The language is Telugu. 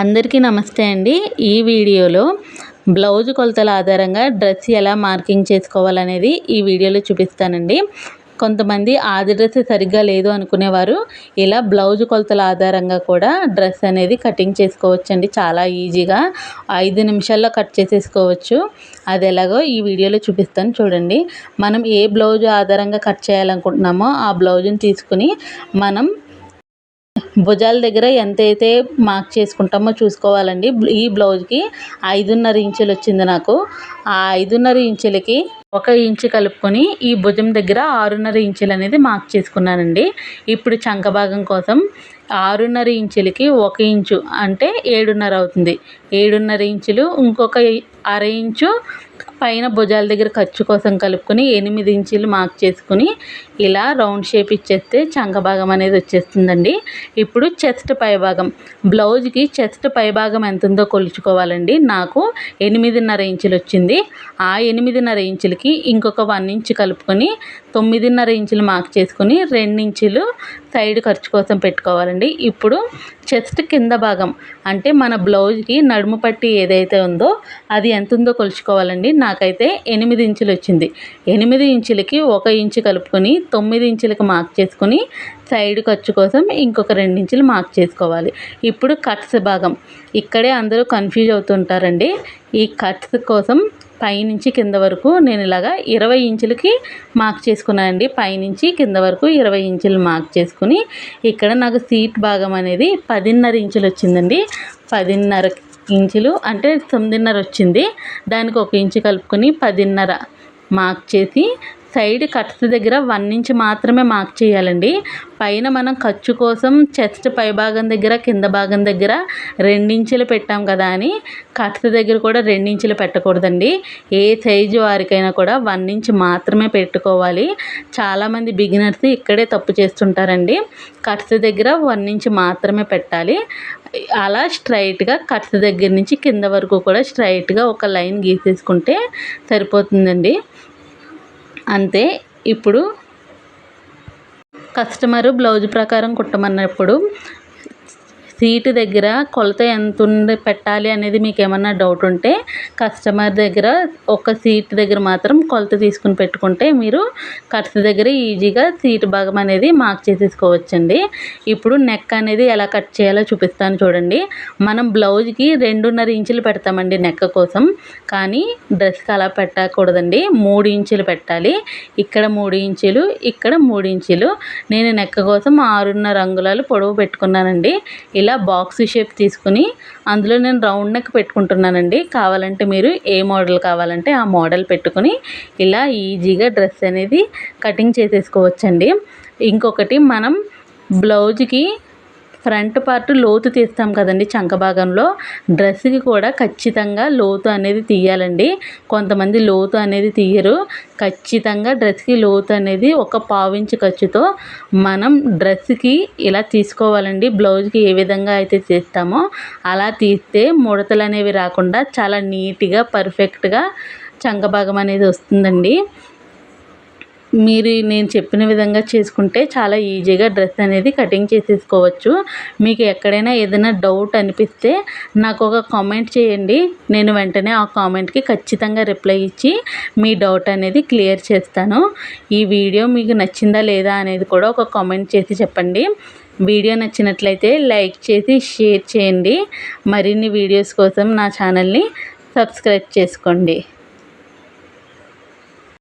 అందరికీ నమస్తే అండి. ఈ వీడియోలో బ్లౌజ్ కొలతల ఆధారంగా డ్రెస్ ఎలా మార్కింగ్ చేసుకోవాలనేది ఈ వీడియోలో చూపిస్తానండి. కొంతమంది ఆది డ్రెస్ సరిగ్గా లేదు అనుకునేవారు ఇలా బ్లౌజ్ కొలతల ఆధారంగా కూడా డ్రెస్ అనేది కటింగ్ చేసుకోవచ్చండి. చాలా ఈజీగా 5 నిమిషాల్లో కట్ చేసేసుకోవచ్చు. అది ఎలాగో ఈ వీడియోలో చూపిస్తాను చూడండి. మనం ఏ బ్లౌజ్ ఆధారంగా కట్ చేయాలనుకుంటున్నామో ఆ బ్లౌజ్ని తీసుకుని మనం భుజాల దగ్గర ఎంతైతే మార్క్ చేసుకుంటామో చూసుకోవాలండి. ఈ బ్లౌజ్కి 5.5 ఇంచులు వచ్చింది నాకు. ఆ 5.5 ఇంచులకి 1 ఇంచు కలుపుకొని ఈ భుజం దగ్గర 6.5 ఇంచులు అనేది మార్క్ చేసుకున్నానండి. ఇప్పుడు చంక భాగం కోసం 6.5 ఇంచులకి 1 ఇంచు అంటే 7.5 అవుతుంది. 7.5 ఇంచులు ఇంకొక అర ఇంచు పైన భుజాల దగ్గర ఖర్చు కోసం కలుపుకొని 8 ఇంచులు మార్క్ చేసుకుని ఇలా రౌండ్ షేప్ ఇచ్చేస్తే చంక భాగం అనేది వచ్చేస్తుందండి. ఇప్పుడు చెస్ట్ పై భాగం, బ్లౌజ్కి చెస్ట్ పై భాగం ఎంత ఉందో కొలుచుకోవాలండి. నాకు 8.5 ఇంచులు వచ్చింది. ఆ 8.5 ఇంచులకి ఇంకొక 1 ఇంచు కలుపుకొని 9.5 ఇంచులు మార్క్ చేసుకొని 2 ఇంచులు సైడ్ ఖర్చు కోసం పెట్టుకోవాలండి. ఇప్పుడు చెస్ట్ కింద భాగం అంటే మన బ్లౌజ్కి నడుము పట్టి ఏదైతే ఉందో అది ఎంత ఉందో కొలుచుకోవాలండి. నాకైతే 8 ఇంచులు వచ్చింది. 8 ఇంచులకి 1 ఇంచు కలుపుకొని 9 ఇంచులకు మార్క్ చేసుకొని సైడ్ ఖర్చు కోసం ఇంకొక 2 ఇంచులు మార్క్ చేసుకోవాలి. ఇప్పుడు కట్స్ భాగం, ఇక్కడే అందరూ కన్ఫ్యూజ్ అవుతుంటారండి. ఈ కట్స్ కోసం పైనుంచి కింద వరకు నేను ఇలాగా 20 ఇంచులకి మార్క్ చేసుకున్నానండి. పైనుంచి కింద వరకు 20 ఇంచులు మార్క్ చేసుకుని ఇక్కడ నాకు సీట్ భాగం అనేది 10.5 ఇంచులు వచ్చిందండి. 10.5 ఇంచులు అంటే 9.5 వచ్చింది. దానికి 1 ఇంచు కలుపుకొని 10.5 మార్క్ చేసి సైడ్ కట్స్ దగ్గర 1 ఇంచ్ మాత్రమే మార్క్ చేయాలండి. పైన మనం ఖర్చు కోసం చెస్ట్ పై భాగం దగ్గర కింద భాగం దగ్గర 2 ఇంచులు పెట్టాం కదా అని కట్స్ దగ్గర కూడా 2 ఇంచులు పెట్టకూడదండి. ఏ సైజు వారికైనా కూడా 1 ఇంచ్ మాత్రమే పెట్టుకోవాలి. చాలామంది బిగినర్స్ ఇక్కడే తప్పు చేస్తుంటారండి. కట్స్ దగ్గర 1 ఇంచ్ మాత్రమే పెట్టాలి. అలా స్ట్రైట్గా కట్స్ దగ్గర నుంచి కింద వరకు కూడా స్ట్రైట్గా ఒక లైన్ గీసేసుకుంటే సరిపోతుందండి. అంతే. ఇప్పుడు కస్టమరు బ్లౌజ్ ప్రకారం కుట్టమన్నప్పుడు సీటు దగ్గర కొలత ఎంత పెట్టాలి అనేది మీకు ఏమన్నా డౌట్ ఉంటే కస్టమర్ దగ్గర ఒక సీట్ దగ్గర మాత్రం కొలత తీసుకుని పెట్టుకుంటే మీరు కట్స్ దగ్గర ఈజీగా సీటు భాగం అనేది మార్క్ చేసేసుకోవచ్చండి. ఇప్పుడు నెక్ అనేది ఎలా కట్ చేయాలో చూపిస్తాను చూడండి. మనం బ్లౌజ్కి 2.5 ఇంచులు పెడతామండి నెక్ కోసం. కానీ డ్రెస్కి అలా పెట్టకూడదండి. 3 ఇంచులు పెట్టాలి. ఇక్కడ 3 ఇంచులు, ఇక్కడ 3 ఇంచులు. నేను నెక్ కోసం 6.5 అంగుళాలు పొడవు పెట్టుకున్నానండి. ఇలా బాక్స్ షేప్ తీసుకుని అందులో నేను రౌండ్ నెక్ పెట్టుకుంటున్నానండి. కావాలంటే మీరు ఏ మోడల్ కావాలంటే ఆ మోడల్ పెట్టుకుని ఇలా ఈజీగా డ్రెస్ అనేది కటింగ్ చేసేసుకోవచ్చండి. ఇంకొకటి, మనం బ్లౌజ్కి ఫ్రంట్ పార్ట్ లోతు తీస్తాం కదండి చంక భాగంలో, డ్రెస్కి కూడా ఖచ్చితంగా లోతు అనేది తీయాలండి. కొంతమంది లోతు అనేది తీయరు. ఖచ్చితంగా డ్రెస్కి లోతు అనేది ఒక 1/4 ఇంచు ఖర్చుతో మనం డ్రెస్కి ఇలా తీసుకోవాలండి. బ్లౌజ్కి ఏ విధంగా అయితే తీస్తామో అలా తీస్తే ముడతలు అనేవి రాకుండా చాలా నీట్గా పర్ఫెక్ట్గా చంక భాగం అనేది వస్తుందండి. మీరు నేను చెప్పిన విధంగా చేసుకుంటే చాలా ఈజీగా డ్రెస్ అనేది కటింగ్ చేసేసుకోవచ్చు. మీకు ఎక్కడైనా ఏదైనా డౌట్ అనిపిస్తే నాకు ఒక కామెంట్ చేయండి. నేను వెంటనే ఆ కామెంట్కి ఖచ్చితంగా రిప్లై ఇచ్చి మీ డౌట్ అనేది క్లియర్ చేస్తాను. ఈ వీడియో మీకు నచ్చిందా లేదా అనేది కూడా ఒక కామెంట్ చేసి చెప్పండి. వీడియో నచ్చినట్లయితే లైక్ చేసి షేర్ చేయండి. మరిన్ని వీడియోస్ కోసం నా ఛానల్ని సబ్స్క్రైబ్ చేసుకోండి.